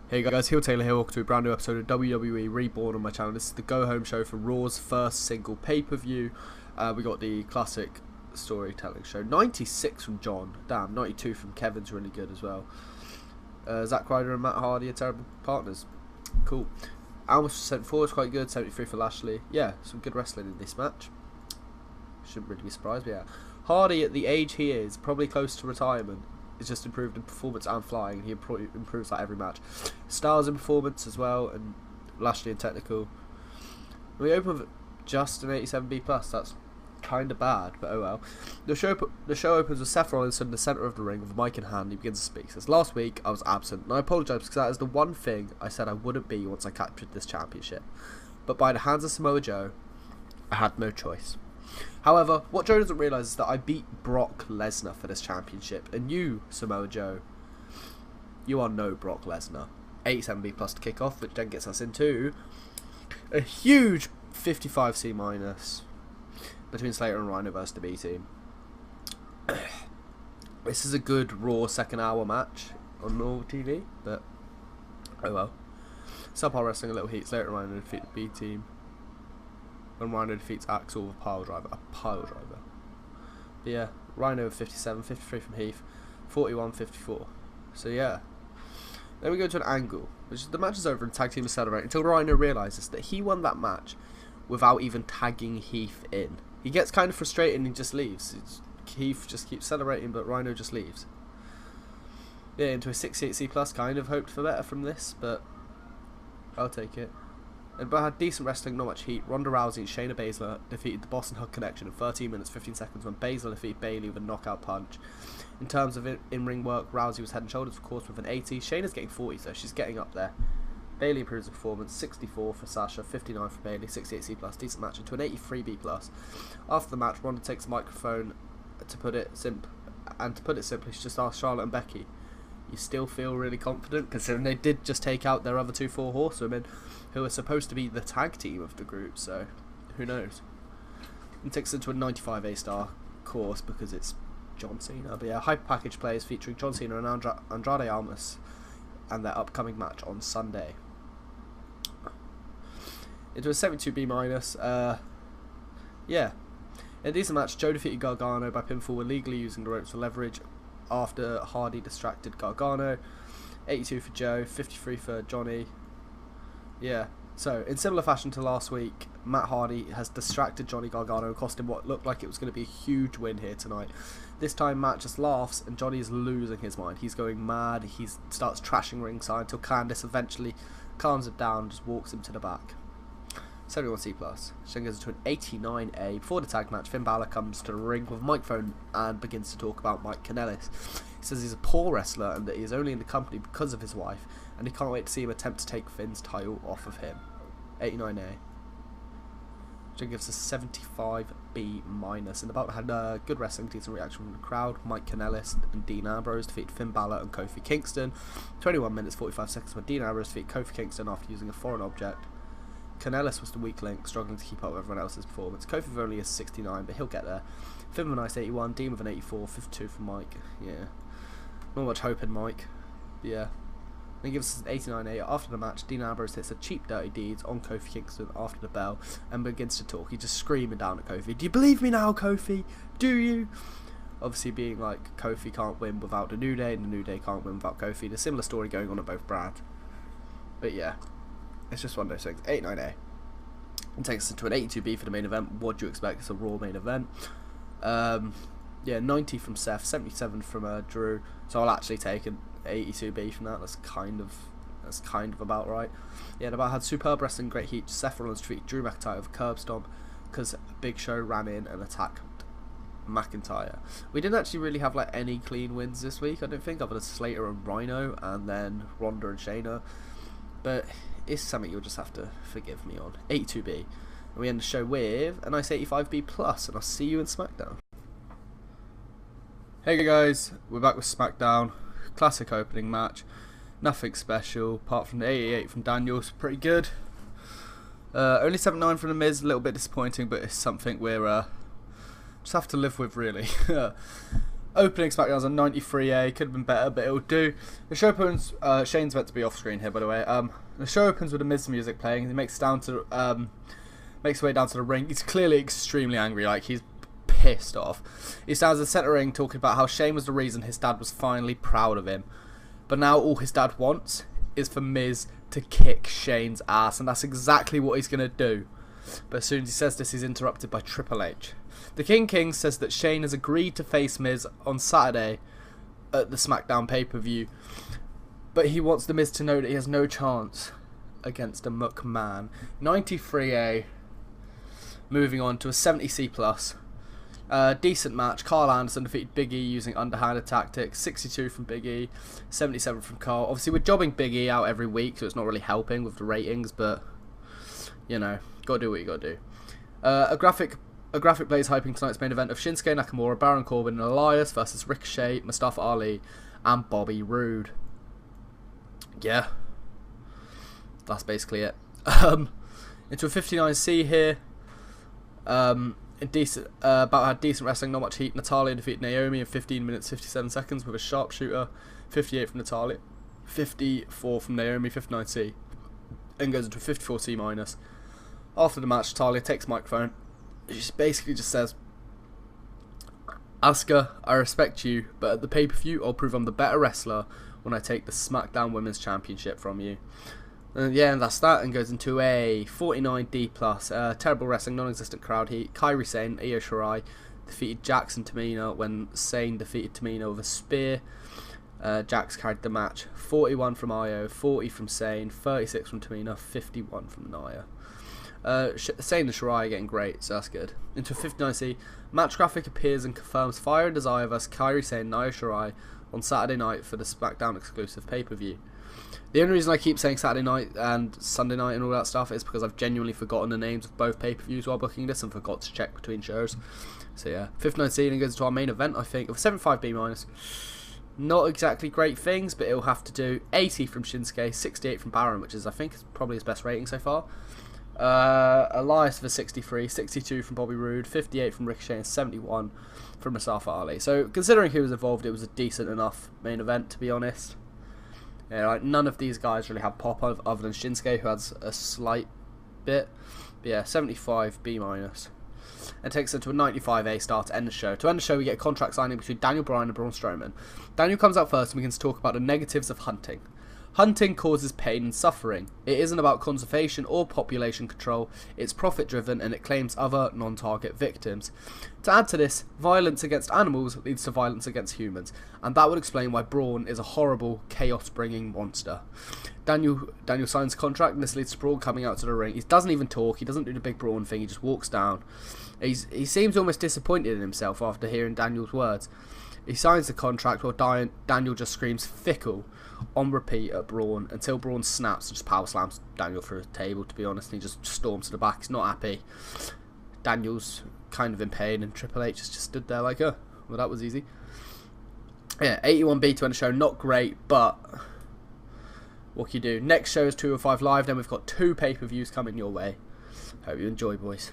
Hey guys, HeelTayler here, welcome to a brand new episode of WWE Reborn on my channel. This is the go-home show for Raw's first single pay-per-view. We got the classic storytelling show. 96 from John, damn, 92 from Kevin's really good as well. Zack Ryder and Matt Hardy are terrible partners. Cool. Almas for 74 is quite good, 73 for Lashley. Yeah, some good wrestling in this match. Shouldn't really be surprised, but yeah. Hardy, at the age he is, probably close to retirement. He's just improved in performance and flying. He improves like every match. Styles in performance as well, and Lashley in technical. We open with just an 87B+. That's kind of bad, but oh well. The show opens with Seth Rollins in the centre of the ring with a mic in hand. He begins to speak. Says, "Last week I was absent, and I apologise because that is the one thing I said I wouldn't be once I captured this championship. But by the hands of Samoa Joe, I had no choice. However, what Joe doesn't realise is that I beat Brock Lesnar for this championship, and you, Samoa Joe, you are no Brock Lesnar." 87B+ to kick off, which then gets us into a huge 55C- between Slater and Rhino versus the B team. This is a good Raw second hour match on normal TV, but oh well. Subpar wrestling, a little heat. Slater and Rhino defeat the B team. When Rhino defeats Axel with a pile driver. But yeah, Rhino with 57, 53 from Heath, 41, 54. So yeah. Then we go to an angle, which is the match is over and tag team is celebrating until Rhino realises that he won that match without even tagging Heath in. He gets kind of frustrated and he just leaves. Heath just keeps celebrating, but Rhino just leaves. Yeah, into a 68C+, kind of hoped for better from this, but I'll take it. But had decent wrestling, not much heat. Ronda Rousey and Shayna Baszler defeated the Boston Hug Connection in 13 minutes 15 seconds when Baszler defeated Bayley with a knockout punch. In terms of in-ring work, Rousey was head and shoulders, of course, with an 80. Shayna's getting 40, so she's getting up there. Bayley improves the performance, 64 for Sasha, 59 for Bayley, 68C+, decent match, into an 83B+. After the match, Ronda takes the microphone to put it simply, she just asked Charlotte and Becky, "You still feel really confident?" Considering they did just take out their other two 4 horsewomen, who are supposed to be the tag team of the group, so who knows. And takes it into a 95A* course because it's John Cena. But yeah, hyper package players featuring John Cena and Andrade Almas and their upcoming match on Sunday. Into a 72B-. Yeah. In a decent match, Joe defeated Gargano by pinfall, illegally using the ropes for leverage after Hardy distracted Gargano. 82 for Joe, 53 for Johnny. Yeah, so in similar fashion to last week, Matt Hardy has distracted Johnny Gargano and cost him what looked like it was going to be a huge win here tonight. This time Matt just laughs and Johnny is losing his mind. He's going mad, he starts trashing ringside until Candice eventually calms him down and just walks him to the back. 71C+. Then goes to an 89A. Before the tag match, Finn Balor comes to the ring with a microphone and begins to talk about Mike Kanellis. He says he's a poor wrestler and that he is only in the company because of his wife, and he can't wait to see him attempt to take Finn's title off of him. 89A. Which gives us 75B-. And about had good wrestling, decent reaction from the crowd. Mike Kanellis and Dean Ambrose defeat Finn Balor and Kofi Kingston. 21 minutes 45 seconds when Dean Ambrose defeat Kofi Kingston after using a foreign object. Kanellis was the weak link, struggling to keep up with everyone else's performance. Kofi only is 69, but he'll get there. Finn with a nice 81, Dean with an 84, 52 for Mike. Yeah, not much hope in Mike. But yeah. Then gives us an 89A. After the match, Dean Ambrose hits a cheap dirty deeds on Kofi Kingston after the bell and begins to talk. He's just screaming down at Kofi, "Do you believe me now, Kofi? Do you?" Obviously being like, Kofi can't win without the New Day and the New Day can't win without Kofi. There's a similar story going on at both brands. But yeah, it's just one of those things. 89A. And takes us into an 82B for the main event. What do you expect? It's a Raw main event. Yeah, 90 from Seth, 77 from Drew. So I'll actually take an 82B from that. That's kind of about right. Yeah, the battle had superb wrestling, great heat. Seth Rollins defeated Drew McIntyre with a curb stomp because Big Show ran in and attacked McIntyre. We didn't actually really have like any clean wins this week, I don't think, other than Slater and Rhino and then Ronda and Shayna. But it's something you'll just have to forgive me on. 82B. And we end the show with a nice 85B+, and I'll see you in SmackDown. Hey guys, we're back with SmackDown. Classic opening match. Nothing special, apart from the 88 from Daniels. Pretty good. Only 79 from The Miz, a little bit disappointing, but it's something we're just have to live with, really. Opening SmackDown's on 93A, could have been better, but it'll do. The show opens, Shane's meant to be off screen here, by the way. The show opens with a Miz music playing. He makes his way down to the ring. He's clearly extremely angry, like he's pissed off. He stands in the centre ring talking about how Shane was the reason his dad was finally proud of him. But now all his dad wants is for Miz to kick Shane's ass, and that's exactly what he's going to do. But as soon as he says this, he's interrupted by Triple H. The King says that Shane has agreed to face Miz on Saturday at the SmackDown pay-per-view, but he wants the Miz to know that he has no chance against a McMahon. 93A, moving on to a 70C+. Decent match. Carl Anderson defeated Big E using underhanded tactics. 62 from Big E, 77 from Carl. Obviously, we're jobbing Big E out every week, so it's not really helping with the ratings, but, you know, gotta do what you gotta do. A graphic plays hyping tonight's main event of Shinsuke Nakamura, Baron Corbin, and Elias versus Ricochet, Mustafa Ali, and Bobby Roode. Yeah. That's basically it. Into a 59C here. About had decent wrestling, not much heat. Natalya defeated Naomi in 15 minutes 57 seconds with a sharpshooter. 58 from Natalya, 54 from Naomi, 59C. Then goes into a 54C minus. After the match, Natalya takes the microphone. She basically just says, Asuka, I respect you, but at the pay-per-view I'll prove I'm the better wrestler when I take the SmackDown Women's Championship from you. And yeah, and that's that, and goes into a 49D+. Terrible wrestling, non-existent crowd heat. Kairi Sane, Io Shirai defeated Jax and Tamina when Sane defeated Tamina with a spear. Jax carried the match. 41 from Io, 40 from Sane, 36 from Tamina, 51 from Nia. Sane and Shirai are getting great, so that's good. Into a 59C, match graphic appears and confirms Fire and Desire vs Kairi Sane and Io Shirai on Saturday night for the SmackDown exclusive pay-per-view. The only reason I keep saying Saturday night and Sunday night and all that stuff is because I've genuinely forgotten the names of both pay-per-views while booking this and forgot to check between shows. So yeah, 59C and goes to our main event, I think, of 75B-. Not exactly great things, but it'll have to do. 80 from Shinsuke, 68 from Baron, which is, I think, probably his best rating so far. Elias for 63, 62 from Bobby Roode, 58 from Ricochet, and 71 from Mustafa Ali. So considering who was involved, it was a decent enough main event, to be honest. Yeah, like none of these guys really have pop other than Shinsuke, who has a slight bit. But yeah, 75B-. And takes it to a 95A star to end the show. To end the show, we get a contract signing between Daniel Bryan and Braun Strowman. Daniel comes out first and begins to talk about the negatives of hunting. Hunting causes pain and suffering. It isn't about conservation or population control, it's profit driven and it claims other non-target victims. To add to this, violence against animals leads to violence against humans, and that would explain why Braun is a horrible, chaos-bringing monster. Daniel signs a contract and this leads to Braun coming out to the ring. He doesn't even talk, he doesn't do the big Braun thing, he just walks down. He seems almost disappointed in himself after hearing Daniel's words. He signs the contract while Daniel just screams fickle on repeat at Braun until Braun snaps and just power slams Daniel through a table, to be honest, and he just storms to the back. He's not happy. Daniel's kind of in pain and Triple H just stood there like, oh, well, that was easy. Yeah, 81B to end the show. Not great, but what can you do? Next show is 205 Live, then we've got 2 pay-per-views coming your way. Hope you enjoy, boys.